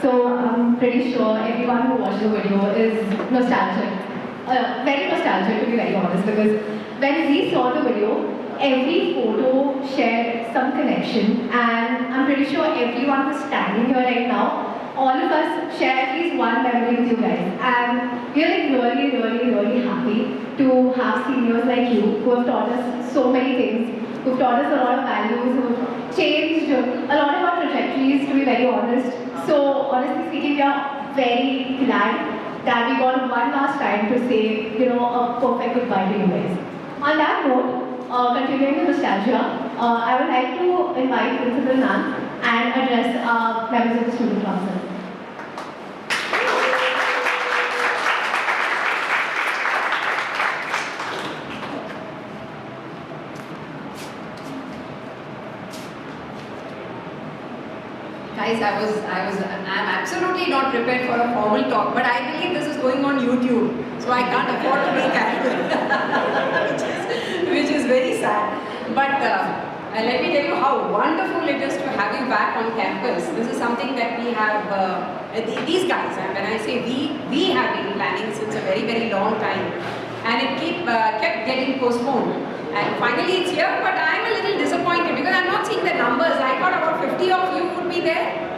So I'm pretty sure everyone who watched the video is nostalgic. Very nostalgic, to be very honest, because when we saw the video, every photo shared some connection, and I'm pretty sure everyone who's standing here right now, all of us share at least one memory with you guys. And we're like really happy to have seniors like you who have taught us so many things, who've taught us a lot of values, who've changed a lot of our trajectories, to be very honest. So honestly speaking, we are very glad that we got one last time to say, a perfect goodbye to you guys. On that note, continuing with nostalgia, I would like to invite Principal Nan and address members of the student council. Guys, I'm absolutely not prepared for a formal talk, but I believe this is going on YouTube, so I can't afford to make which is very sad. But let me tell you how wonderful it is to have you back on campus. This is something that we have, these guys, and when I say we have been planning since a very long time, and it kept getting postponed. And finally it's here, but I'm a little disappointed because I'm not seeing the numbers. I thought about 50 of you would be there.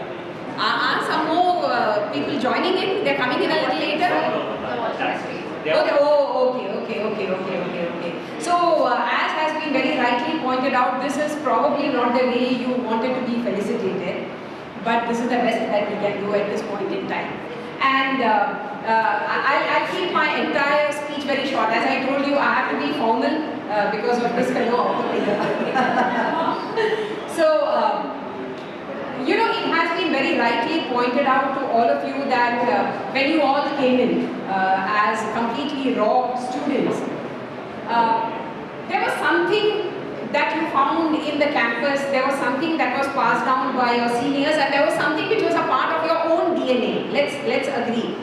Are some more people joining in? They're coming in a little later? Okay. So, as has been very rightly pointed out, this is probably not the way you wanted to be felicitated, but this is the best that we can do at this point in time. And I'll keep my entire speech very short. As I told you, I have to be formal because of this fellow out there. So, it has been very rightly pointed out to all of you that when you all came in as completely raw students, there was something that you found in the campus, there was something that was passed down by your seniors, and there was something which was a part of your own DNA. Let's agree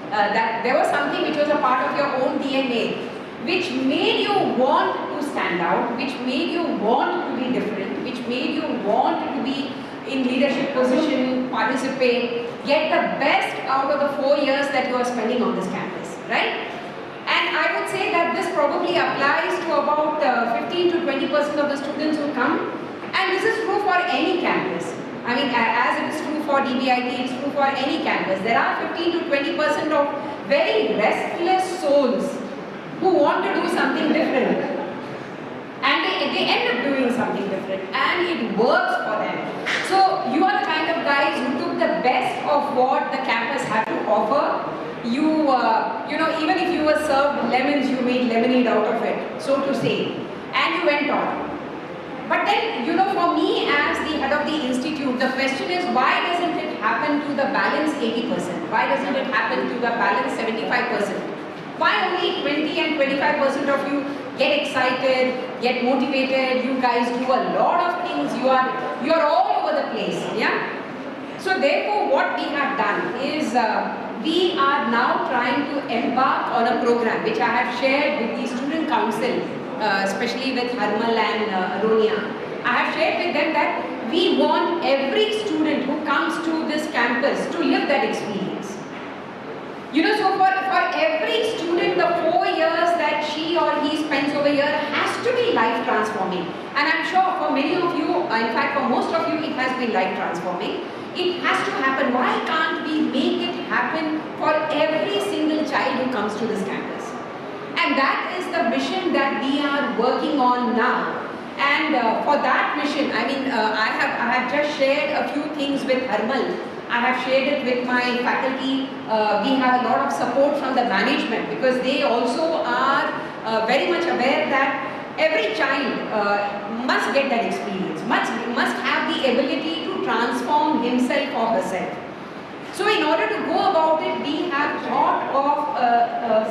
that there was something which was a part of your own DNA, which made you want to stand out, which made you want to be different, which made you want to be in leadership position, participate, get the best out of the 4 years that you are spending on this campus, right? And I would say that this probably applies to about 15 to 20% of the students who come, and this is true for any campus. I mean, as it is true for DBIT, it's true for any campus. There are 15 to 20% of very restless souls who want to do something different. And they end up doing something different, and it works for them. So you are the kind of guys who took the best of what the campus had to offer. You even if you were served lemons, you made lemonade out of it, so to say, and you went on. But then, for me as the head of the institute, the question is, why doesn't it happen to the balance 80%? Why doesn't it happen to the balance 75%? Why only 20 and 25% of you get excited, get motivated, you guys do a lot of things, you are all over the place, yeah? So therefore what we have done is, we are now trying to embark on a program which I have shared with the student council, especially with Harmal and Aronia. I have shared with them that we want every student who comes to this campus to live that experience. So for every student, the 4 years that she or he spends over here has to be life transforming. And I'm sure for many of you, in fact for most of you, it has been life transforming. It has to happen. Why can't we make it happen for every single child who comes to this campus? And that is the mission that we are working on now. And for that mission, I have just shared a few things with Harmal. I have shared it with my faculty. We have a lot of support from the management because they also are very much aware that every child must get that experience, must have the ability to transform himself or herself. So in order to go about it, we have thought of a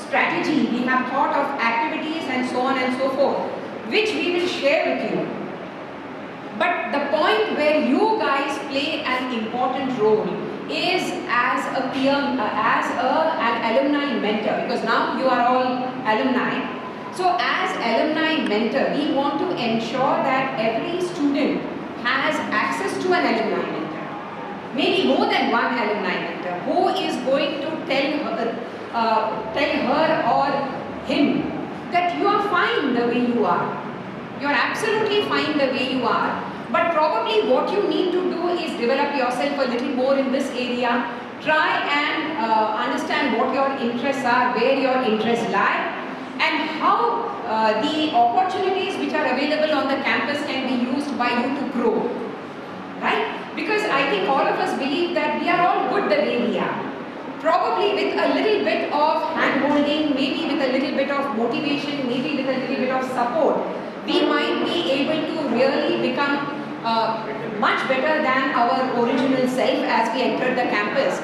strategy, we have thought of activities and so on and so forth, which we will share with you. But the point where you guys play an important role is as a peer, an alumni mentor, because now you are all alumni. So as alumni mentor, we want to ensure that every student has access to an alumni mentor. Maybe more than one alumni mentor who is going to tell her or him that you are fine the way you are. You are absolutely fine the way you are. But probably what you need to do is develop yourself a little more in this area. Try and understand what your interests are, where your interests lie, and how the opportunities which are available on the campus can be used by you to grow. Right? Because I think all of us believe that we are all good the way we are. Probably with a little bit of hand-holding, maybe with a little bit of motivation, maybe with a little bit of support, we might be able to really become much better than our original self as we entered the campus.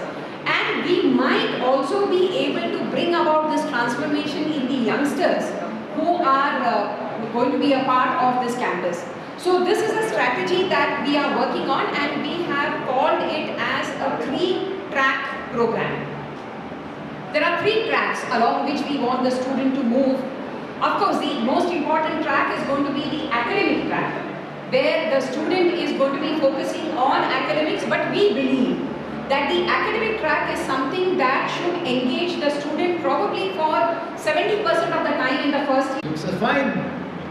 And we might also be able to bring about this transformation in the youngsters who are going to be a part of this campus. So this is a strategy that we are working on, and we have called it as a 3-track program. There are 3 tracks along which we want the student to move. Of course, the most important track is going to be the academic track, where the student is going to be focusing on academics, but we believe that the academic track is something that should engage the student probably for 70% of the time in the first year. So fine,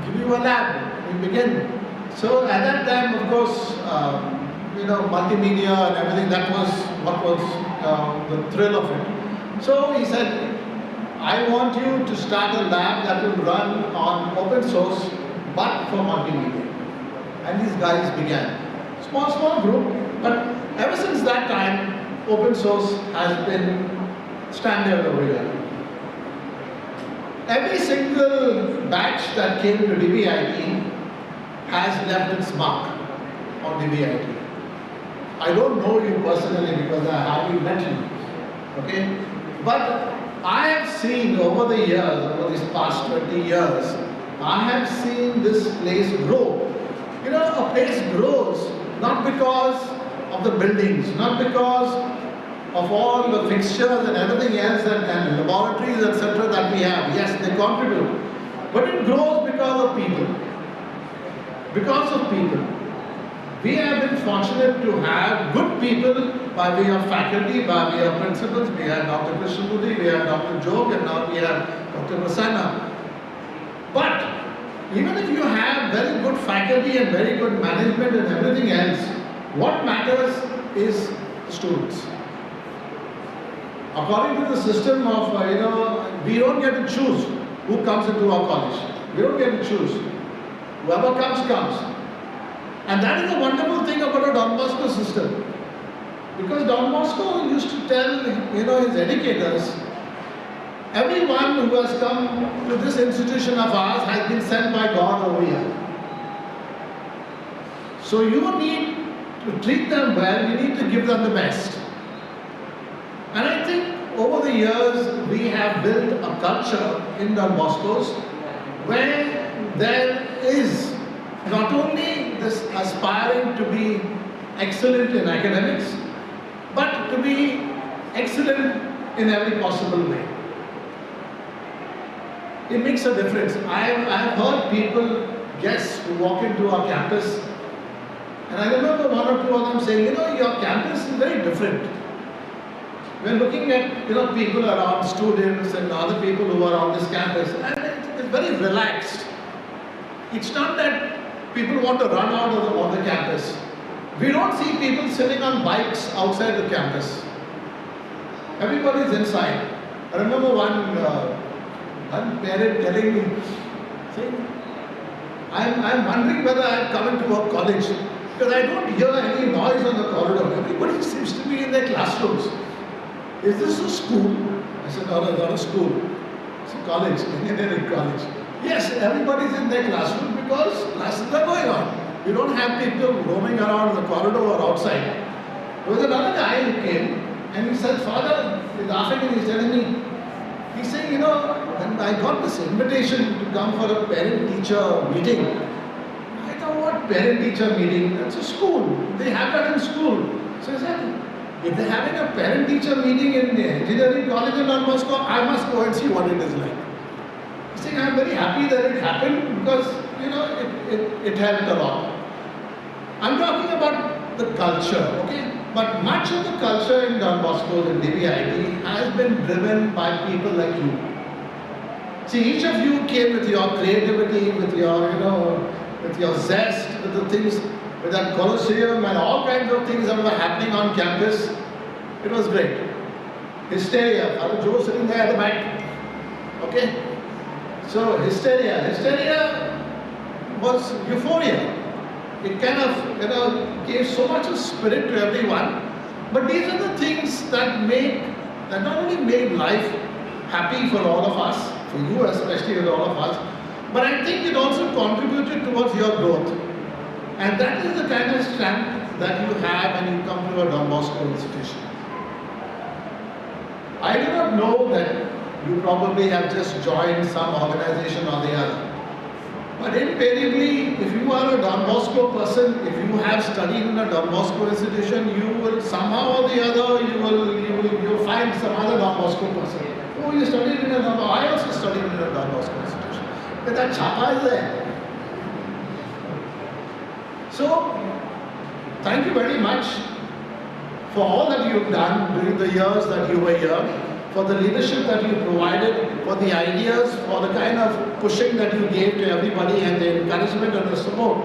give you a lab, we begin. So at that time, of course, multimedia and everything, that was what was the thrill of it. So he said, I want you to start a lab that will run on open source, but for multimedia. And these guys began. Small group, but ever since that time, open source has been standard over here. Every single batch that came to DBIT has left its mark on DBIT. I don't know you personally because I hardly met you, okay? But I have seen over the years, over these past 20 years, I have seen this place grow. A place grows not because of the buildings, not because of all the fixtures and everything else and laboratories, etc. that we have. Yes, they contribute. But it grows because of people. Because of people. We have been fortunate to have good people by way of faculty, by way of principals. We have Dr. Krishnamurthy, we have Dr. Jog, and now we have Dr. Prasanna. But even if you have very good faculty and very good management and everything else, what matters is students. According to the system of, we don't get to choose who comes into our college. We don't get to choose. Whoever comes, comes. And that is the wonderful thing about a Don Bosco system. Because Don Bosco used to tell, his educators, everyone who has come to this institution of ours has been sent by God over here. So you need to treat them well, you need to give them the best. And I think over the years we have built a culture in Don Bosco's where there is not only this aspiring to be excellent in academics, but to be excellent in every possible way. It makes a difference. I have heard people, guests who walk into our campus, and I remember one or two of them saying, your campus is very different. We're looking at people around, students and other people who are on this campus, and it's very relaxed. It's not that people want to run out of the campus. We don't see people sitting on bikes outside the campus. Everybody's inside. I remember one parent telling me, saying, I'm wondering whether I've come into a college because I don't hear any noise on the corridor. Everybody seems to be in their classrooms. Is this a school? I said, no, it's not a school. It's a college, engineering college. Yes, everybody's in their classroom because classes are going on. You don't have people roaming around the corridor or outside. There was another guy who came and he said, Father, he's laughing and he's telling me, he's saying, when I got this invitation to come for a parent-teacher meeting, I thought, what parent-teacher meeting? That's a school. They have that in school. So I said, if they're having a parent-teacher meeting in the engineering college in Don Bosco, I must go and see what it is like. He's saying, I'm very happy that it happened because, it helped a lot. I'm talking about the culture, okay? But much of the culture in Don Bosco and DBIT has been driven by people like you. See, each of you came with your creativity, with your zest, with the things, with that Colosseum and all kinds of things that were happening on campus. It was great. Hysteria, Father Joe sitting there at the back. Okay? So, hysteria was euphoria. It kind of, gave so much of spirit to everyone. But these are the things that not only made life happy for all of us, for you especially and all of us, but I think it also contributed towards your growth. And that is the kind of strength that you have when you come to a Don Bosco institution. I do not know that you probably have just joined some organization or the other. But invariably, if you are a Don Bosco person, if you have studied in a Don Bosco institution, you will somehow or the other, you'll find some other Don Bosco person. Oh, you studied in a Don Bosco. I also studied in a Don Bosco institution. But that chapa is there. So, thank you very much for all that you've done during the years that you were here, for the leadership that you provided, for the ideas, for the kind of pushing that you gave to everybody and the encouragement and the support.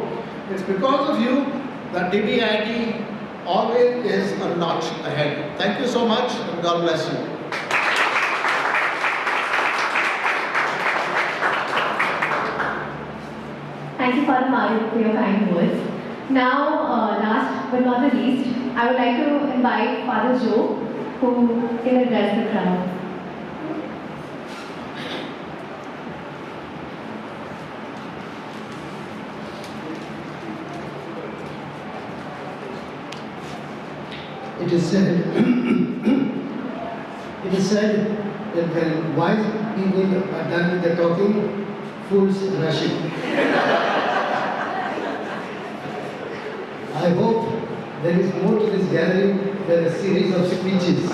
It's because of you that DBIT always is a notch ahead. Thank you so much and God bless you. Thank you, Father Mario, for your kind words. Now, last but not the least, I would like to invite Father Joe, who can address the crowd. It is said that when wise people are done with the talking, fools rushing. I hope there is more to this gathering than a series of speeches.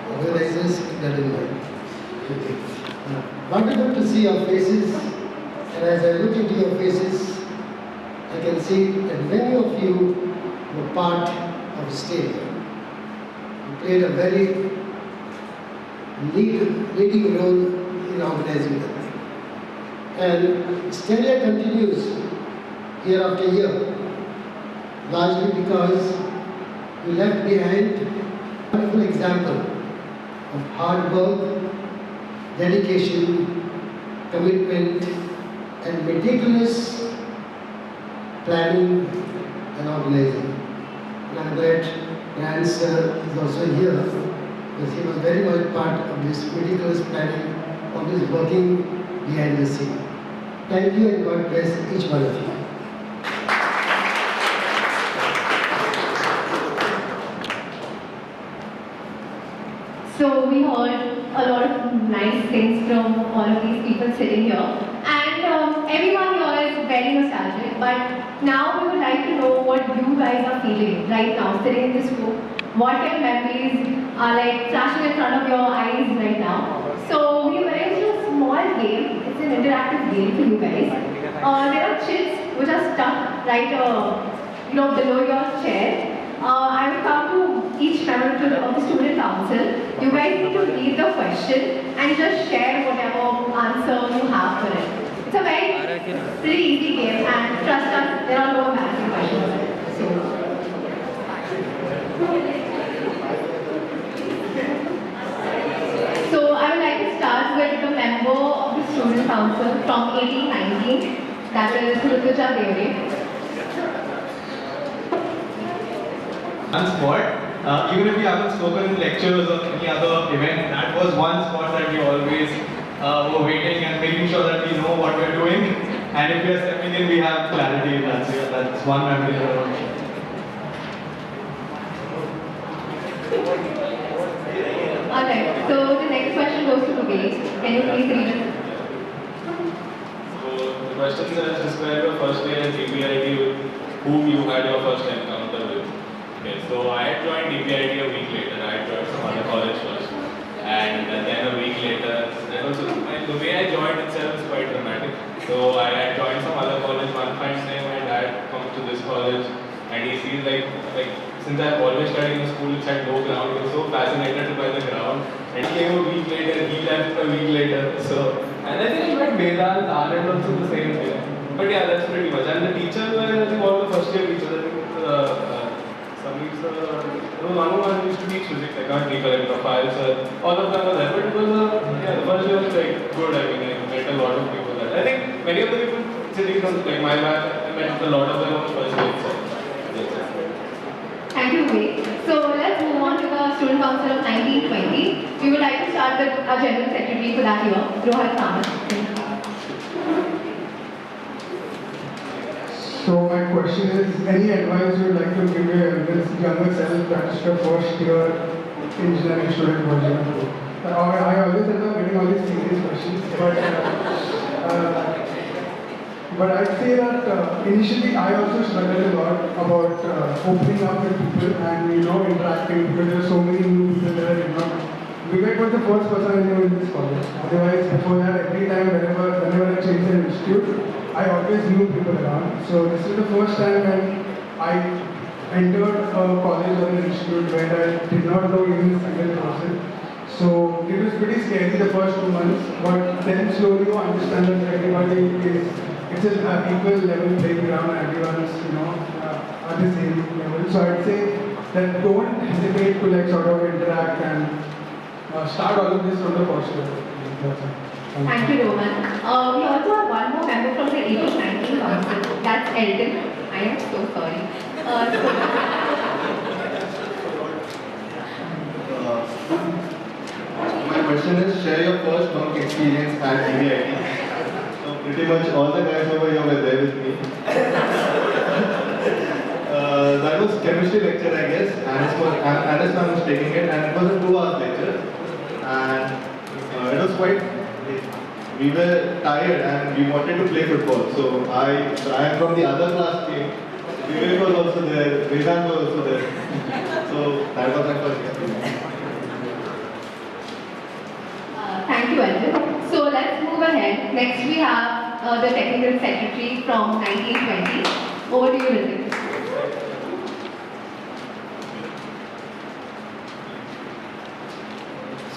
Organizers, that in mind. Okay. Wonderful to see your faces, and as I look into your faces, I can see that many of you were part of Hysteria. You played a very leading role in organizing that thing. And Hysteria continues year after year, largely because you left behind a wonderful example of hard work, dedication, commitment, and meticulous planning and organizing. And I'm glad Grant Sir is also here because he was very much part of this meticulous planning, of this working behind the scene. Thank you and God bless each one of you. So we heard a lot of nice things from all of these people sitting here, and everyone here is very nostalgic. But now we would like to know what you guys are feeling right now, sitting in this room. What your memories are like flashing in front of your eyes right now. So we arranged a small game. It's an interactive game for you guys. There are chips which are stuck right, below your chair. I will come to each member of the student council. You guys need to read the question and just share whatever answer you have for it. It's a very pretty easy game, and trust us, there are no embarrassing questions. So I would like to start with the member of the student council from 1819, that is Felicitation Devi. One spot, even if you haven't spoken in lectures or any other event, that was one spot that we always were waiting and making sure that we know what we're doing. And if we're stepping in, we have clarity. That's one memory that I want to share. Alright, so the next question goes to Ruby. Can you please read it? So the question says, describe your first day at DPIT with whom you had your first encounter with. Okay, so I had joined DPIT a week later. I had joined some other college first. And then a week later, the way I joined itself is quite dramatic. So I had joined some other college. One fine day my dad comes to this college and he sees like since I've always studied in a school which had no ground, he was so fascinated by the ground. And he came a week later, he left a week later. So, and I think I met Vedant, Anand also the same day. But yeah, that's pretty much. And the teachers were, I think, all the first year teachers. I think one used to teach physics. I can't recollect profiles. All of them were there. But it was, the first year was like good. I mean, I met a lot of people there. I think many of the people sitting from like my batch, I met a lot of them on the first year itself. Thank you, Ruby. So let's move on to the student council of 1920. We would like to start with our general secretary for that year, Rohan Kamath. So my question is, any advice you would like to give your younger self that is your first year engineering student version? I always end up getting all these serious questions, but I'd say that initially I also struggled a lot about opening up with people and interacting because there are so many new people there. Vivek was the first person I knew in this college. Otherwise, before that, every time whenever I changed an institute, I always knew people around. So this is the first time when I entered a college or an institute where I did not know even a single person. So it was pretty scary the first 2 months, but then slowly you understand that everybody is, it's an equal level playground, everyone's at the same level. So I'd say that don't hesitate to sort of interact and start all of this from the first level. Thank you, Roman. We also have one more member from the 1819 council. That's Elton. I am so sorry. My question is, share your first bunk experience at DBIT. So pretty much all the guys over here were there with me. That was chemistry lecture, I guess. Anis ma'am was taking it, and it was a 2-hour lecture. And it was quite. We were tired and we wanted to play football. So I am from the other class team. Vivek was also there. Vedant was also there. So that was my first experience. Thank you, Elton. So let's move ahead. Next we have the technical secretary from 1920. Over to you, Ritik.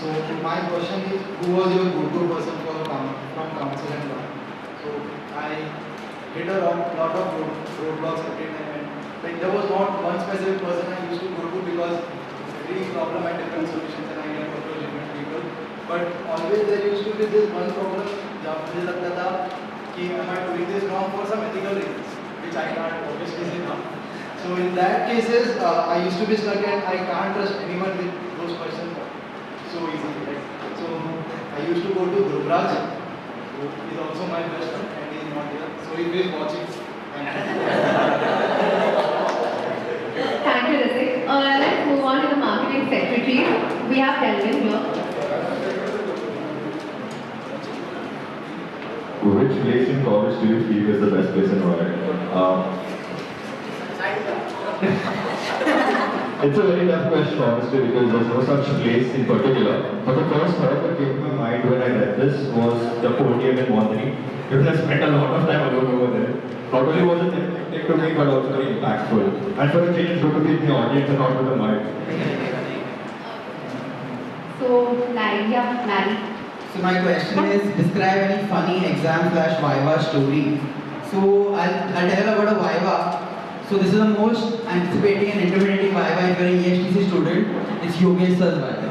So my question is, who was your go-to person from council and law? So I hit a lot of roadblocks every time. And there was not one specific person I used to go to because every problem had different solutions and I can approach different people. But always there used to be this one problem that मुझे लगता था कि am I doing this wrong for some ethical reasons, which I can't obviously say now. So in that cases, I used to be stuck and I can't trust anyone with those questions so easily. Right? So I used to go to Dhubraj, who is also my best friend and he is not here. So if he is watching, Thank you, Ritik. Let's move on to the marketing secretary. We have Delvin here. Which place in college do you feel is the best place and why? It's a very tough question, honestly, because there's no such place in particular. But the first thought that came to my mind when I read this was the podium in Wandering. Because I spent a lot of time alone over there. Not only was it quick to me but also very impactful. And for a change, it's good to keep the audience and not with the mic. So, Larry. So my question is, describe any funny exam/Viva story. So I'll tell about a Viva. So this is the most anticipating and intimidating Viva if you're an ESTC student. It's Yogesh sir's Viva.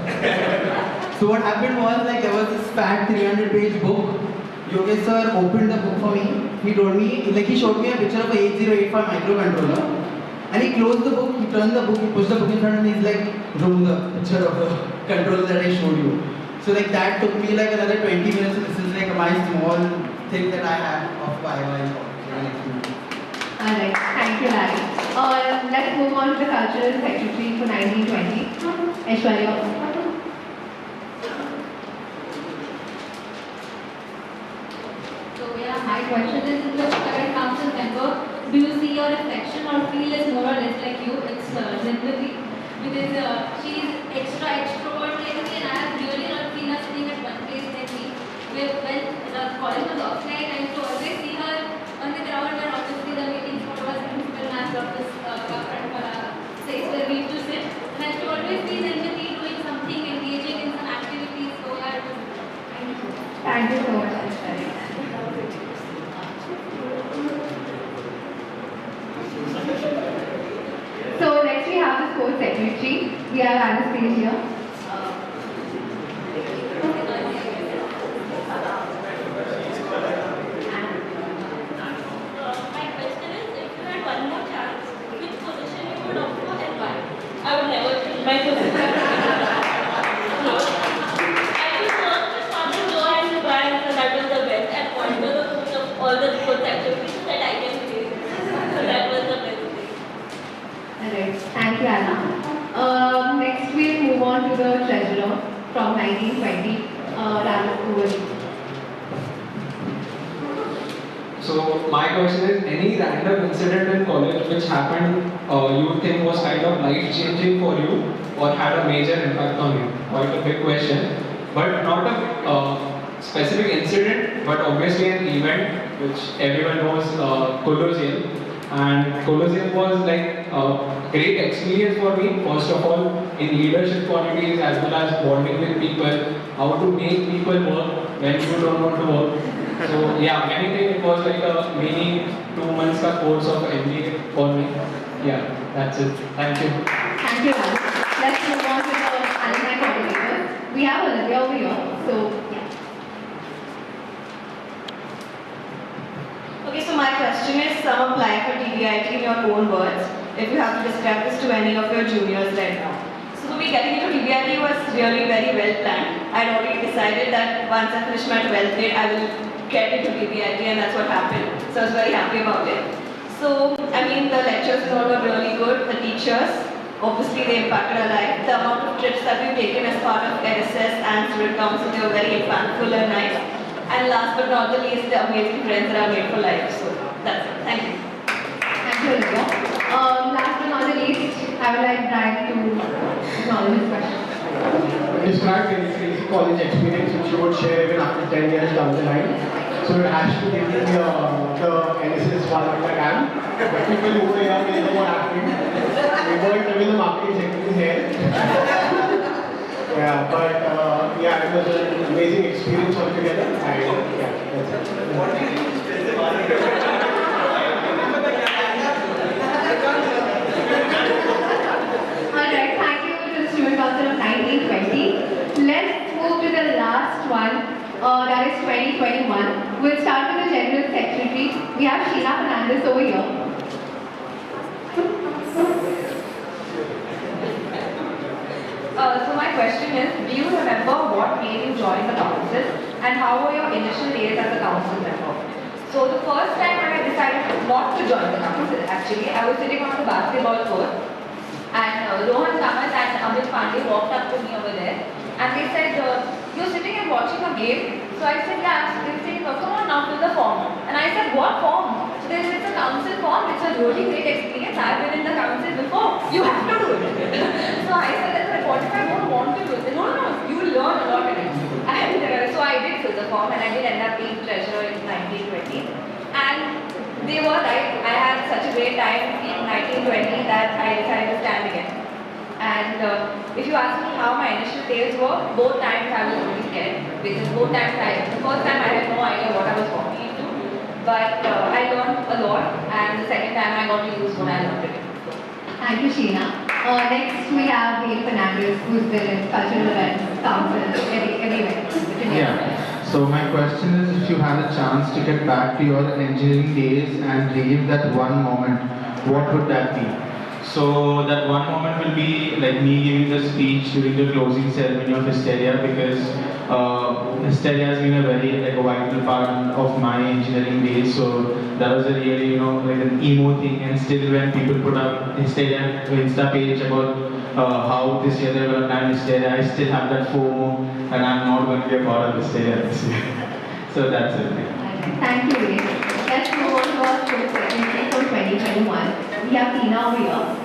So what happened was, like, there was this fat 300-page book. Yogesh sir opened the book for me. He told me, like, he showed me a picture of a 8085 microcontroller. And he closed the book, he turned the book, he pushed the book in front and he's like, roll the picture of the controller that I showed you. So like that took me like another 20 minutes. This is like my small thing that I have of Viva in college. Alright, thank you, Larry. Let's move on to the cultural secretary for 1920. Aishwarya. So yeah, my question is, as a current council member, do you see your reflection or feel is more or less like you? It's Zindagi, because she is extroverted and I have really not seen her sitting at one place like me. When the college was offline, I used to always see her on the ground and obviously the meetings for our principal maths office place where we used to sit. And I used to always see Zindagi doing something, engaging in some activities. So yeah, thank you. Thank you so much, Aishwarya. So next we have the sports secretary. We have Anastasia. My question is, if you had one more chance, which position you would opt for and why? I would never change my position. I was just wanted to join the bank and that was the best. And point was the coach of all the sports activities that I can play. So that was the best thing. Alright, thank you, Anna. Next we'll move on to the treasurer from 1920, Rana Kuvari. So my question is, any random incident in college which happened you think was kind of life-changing for you or had a major impact on you? Quite a big question, but not a specific incident, but obviously an event which everyone knows, Colosseum. And Colosseum was like a great experience for me, first of all, in leadership qualities as well as bonding with people, how to make people work when you don't want to work. So yeah, anything, it was like a mini 2 months ka course of MBA for me. Yeah, that's it. Thank you. Thank you, Rana. Let's move on to the alumni coordinators. We have Olivia over here, so yeah. Okay, so my question is, apply for DBIT in your own words, if you have to describe this to any of your juniors right now. So me getting into DBIT was really very well planned. I'd already decided that once I finish my 12th grade, I will get into DBIT and that's what happened. So I was very happy about it. So, I mean, the lectures and all were really good. The teachers, obviously they impacted our life. The amount of trips that we've taken as part of NSS and student council, they were very impactful and nice. And last but not the least, the amazing friends that I've made for life. So that's it. Thank you. Thank you, Olivia. Last but not the least, I would like Brian to acknowledge his question. Describe any crazy college experience which you would share even after 10 years down the line. So it has to be the NSS one of the camp. But people who were here will know what happened. We weren't even the marketing secretary here. Yeah, but yeah, it was an amazing experience altogether. And yeah, that's it. Alright, thank you to the Student Council of 1920. Let's move to the last one, that is 2021. We'll start with the General Secretary. We have Sheena Fernandez over here. So my question is, do you remember what made you join the council and how were your initial days as a council member? So the first time when I decided not to join the council, actually, I was sitting on the basketball court and Rohan Kamath and Amit Pandey walked up to me over there and they said, you're sitting and watching a game? So I said, yeah. They said, come on now, fill the form. And I said, what form? So they said, it's a council form, it's a really great experience. I've been in the council before, you have to do it. So I said, what if I don't want to do it? No, you will learn a lot in it. And so I did fill the form and I did end up being treasurer in 1920. And they were right. I had such a great time in 1920 that I decided to stand again. And if you ask me how my initial days were, both times I was really scared. Because both times the first time I had no idea what I was walking into. But I learned a lot, and the second time I got to use what I learned again. Thank you, Sheena. Next we have Dave Fernandez, who's been in cultural events, council, everywhere. Yeah. So my question is, if you had a chance to get back to your engineering days and relive that one moment, what would that be? So that one moment will be like me giving the speech during the closing ceremony of Hysteria, because Hysteria has been a very like a vital part of my engineering days. So that was a really like an emo thing, and still when people put up Hysteria Insta page about how this year they will plan Hysteria, I still have that FOMO, and I'm not going to be a part of Hysteria this year. So that's it. Thank you, Dave. Let's move on to our school secretary for 2021. We have Tina over here.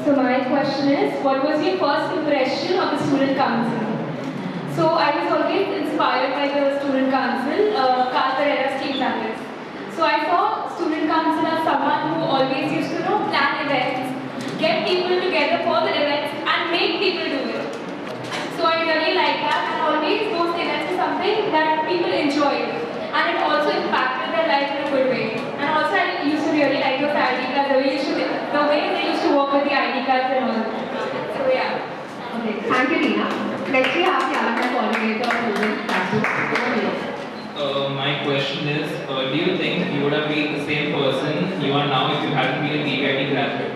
So my question is, what was your first impression of the student council? So I was always inspired by the student council, Carl Pereira's team members. So I saw student council as someone who always used to plan events, get people together for the events and make people do it. So I really like that, and always those events is something that people enjoy, and it also impacted their life in a good way. And also I used to really like those ID cards, the way they used to work with the ID cards and all. So yeah. Okay, thank you, Tina. Next we have the Alumni coordinator who will My question is, do you think you would have been the same person you are now if you hadn't been a DBIT graduate?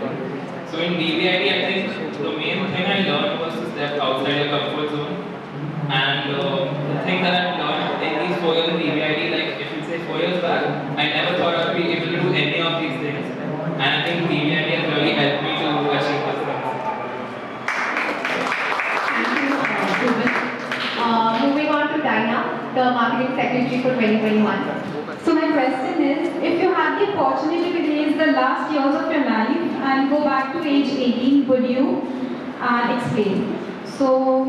So in DBIT, I think the main thing I learned was to step outside your comfort zone. And the thing that I've learned in these 4 years in DBIT, like if you say 4 years back, I never thought I'd be able to do any of these things. And I think DBIT has really helped me to achieve this thing. Moving on to Dinah, the marketing secretary for 2021. So my question is, if you had the opportunity to raise the last years of your life and go back to age 18, would you? And explain. So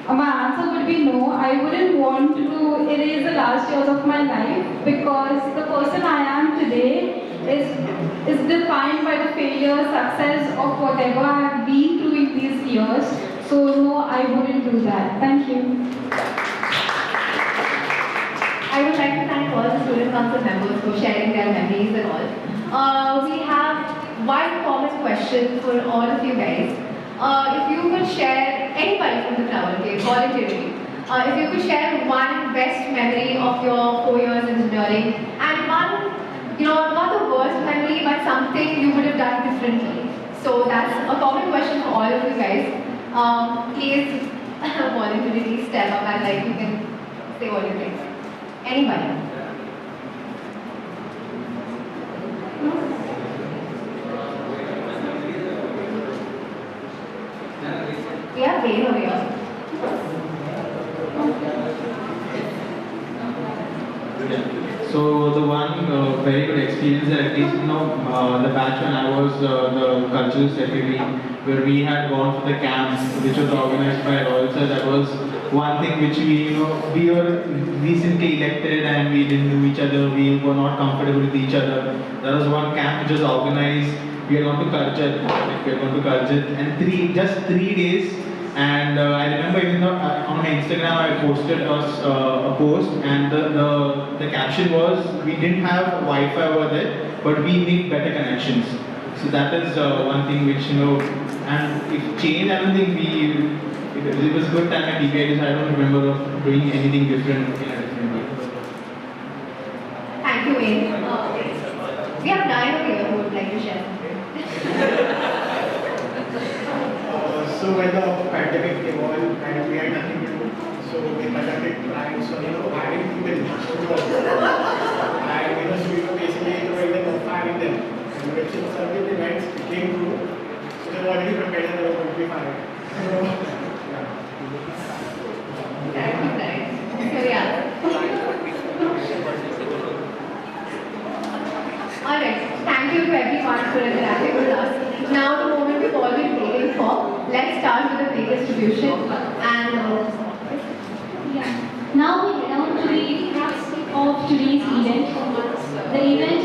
my answer would be no. I wouldn't want to erase the last years of my life, because the person I am today is defined by the failure, success of whatever I have been through in these years. So no, I wouldn't do that. Thank you. I would like to thank all the student council members for sharing their memories and all. We have one common question for all of you guys. If you could share, anybody from the crowd, okay, voluntarily, if you could share one best memory of your 4 years engineering, and one, not the worst memory, but something you would have done differently. So that's a common question for all of you guys. Please voluntarily step up and you can say what you think. Anybody? We have Dave over here. So the one very good experience, at least the batch when I was the cultural secretary, where we had gone for the camps, which was organized by Royal Sir. That was one thing which we were recently elected and we didn't know each other. We were not comfortable with each other. There was one camp which was organized. We had gone to culture, and just 3 days. And I remember even on my Instagram I posted a post, and the caption was, we didn't have Wi-Fi over there, but we need better connections. So that is one thing which and if change, I don't think it was a good time at DBIT. I don't remember of doing anything different in a different way. Thank you, Wayne. We have Diana here who would like to share something. So when the pandemic evolved and we had nothing to do, so we conducted trials on hiring people to work. And so we were basically throwing them off, hiring them. And when certain events came through, so they were already prepared and they were going to be fired. So Alright, thank you to everyone for interacting with us. Now the moment we've all been waiting for. Let's start with the pay distribution and Now we head on to the today's event. The event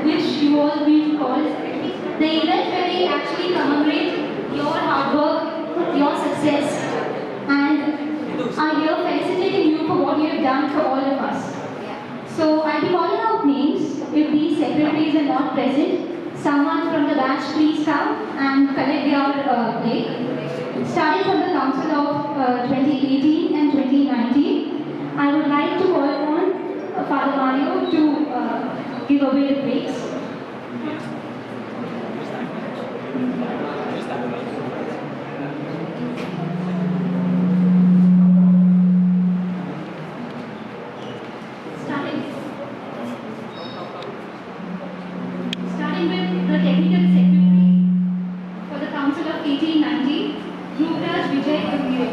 which you all will call the event where we actually commemorate your hard work, your success, and are here felicitating you for what you have done for all of us. So I'll be calling out names. If these secretaries are not present, someone from the batch please come and collect their plate. Starting from the council of 2018 and 2019, I would like to call on Father Mario to give away the plates. Starting with the technical secretary for the council of 1890, Rukraj Vijay Agniwe.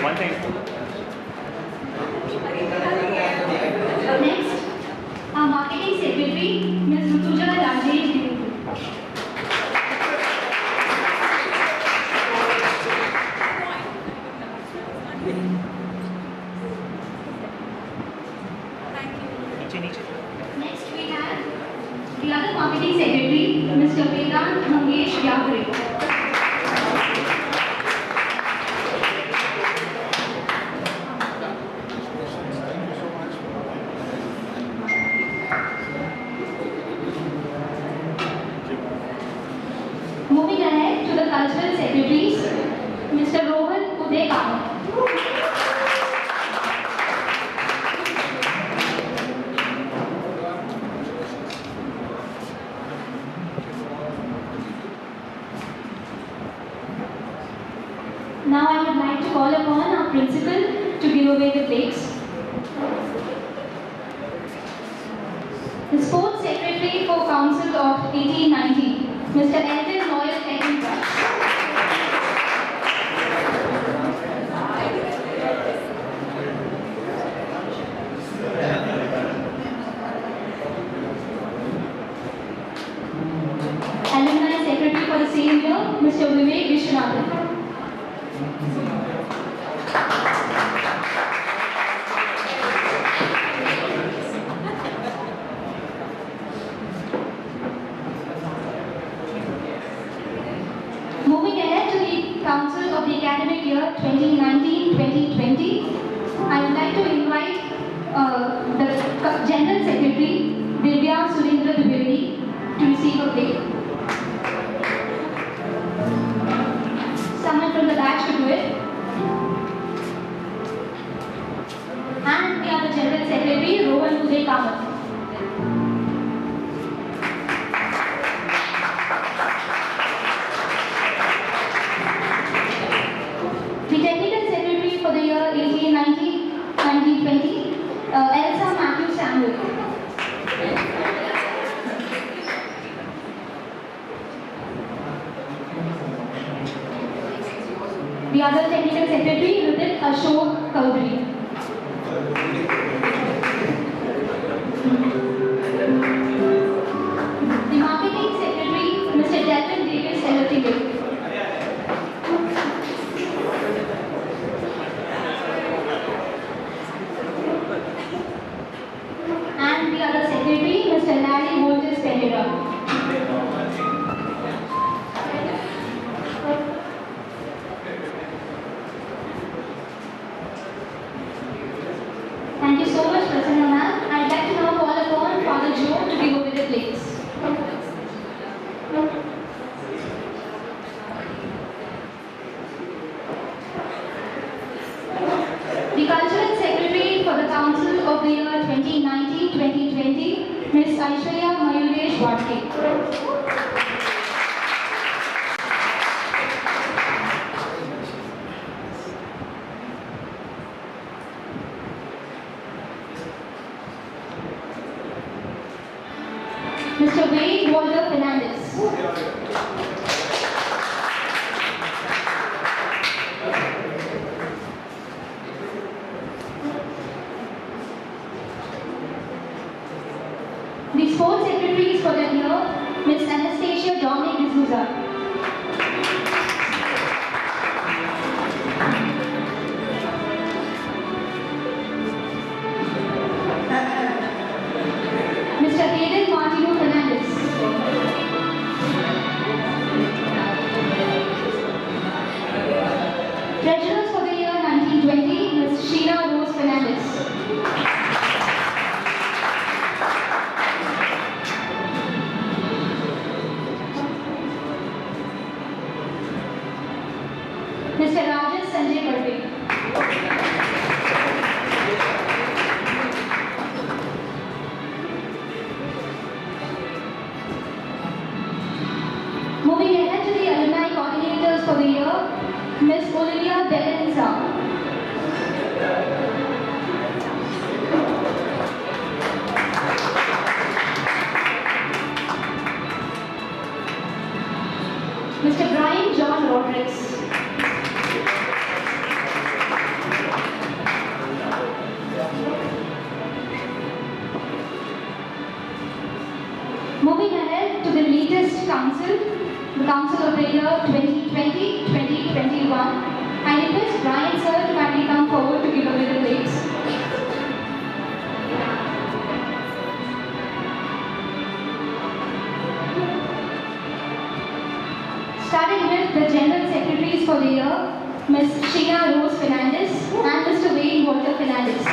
One thing. Next, our marketing secretary, Ms. Rutuja Rajesh Devu. Next, we have the other marketing secretary, Mr. Vedant Mangesh Vyakre. Moving ahead to the cultural secretaries, Mr. Rohan Uday Kamath. Now I would like to call upon our principal to give away the plates. The sports secretary for council of 1890, Mr. Elvin Noel Heckenbach. Alumni secretary for the same year, Mr. Vivek Vishwanathan. Moving ahead to the council of the academic year 2019-2020, I would like to invite the general secretary, Divya Surendra Dwivedi, to receive a plate. Someone from the batch to do it. And we have the general secretary, Rohan Uday Kamath. The technical secretary for the year 1890-1920, Elsa Matthew Samuel. The other technical secretary, Rudit Ashok Kaudri. The marketing secretary, Mr. Delvin Davis Selative. And the other secretary, Mr. Larry Voltes Pereira. Thank you so much, Prasanna ma'am. I'd like to now call upon Father Joe to give away the plates. The cultural secretary for the council of the year 2019-2020, Ms. Aishwarya Mayuresh Watke. Mr. Wade Walter Fernandez. The sports secretaries for the year, Ms. Anastasia Dominic D'Souza. Council, the Council of the Year 2020-2021. I request Brian sir to kindly come forward to give a little praise. Starting with the General Secretaries for the year, Ms. Sheena Rose Fernandez and Mr. Wayne Walter Fernandez.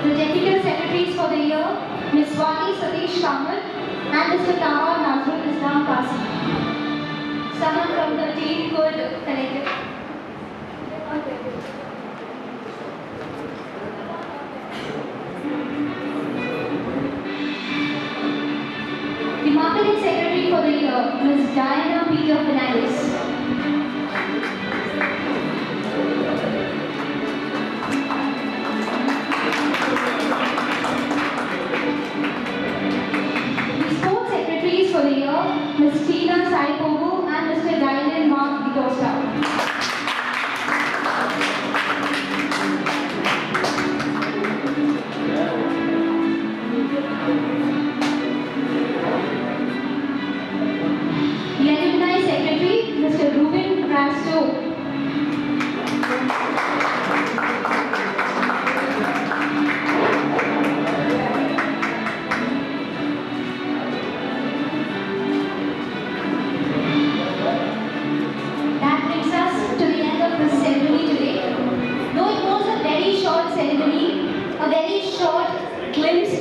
The Technical Secretaries for the year, Ms. Swati Satish Kamal and Mr. Tawar Nazrul Islam Qasim. Someone from the team could connect it. The Marketing Secretary for the year, Ms. Diana Peter Fernandez. For the year, Ms. Tina Saipogu and Mr. Dylan Mark Dicosta. The Alumni Secretary, Mr. Ruben Rasto.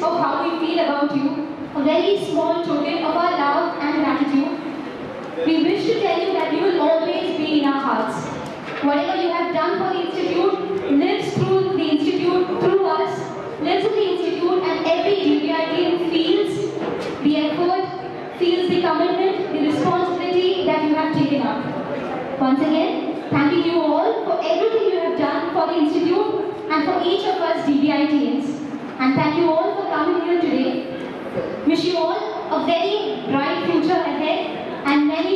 Of how we feel about you, a very small token of our love and gratitude. We wish to tell you that you will always be in our hearts. Whatever you have done for the Institute lives through the Institute, through us, lives in the Institute, and every DBIT feels the effort, feels the commitment, the responsibility that you have taken up. Once again, thanking you all for everything you have done for the Institute and for each of us DBITians. And thank you all for coming here today. Wish you all a very bright future ahead and many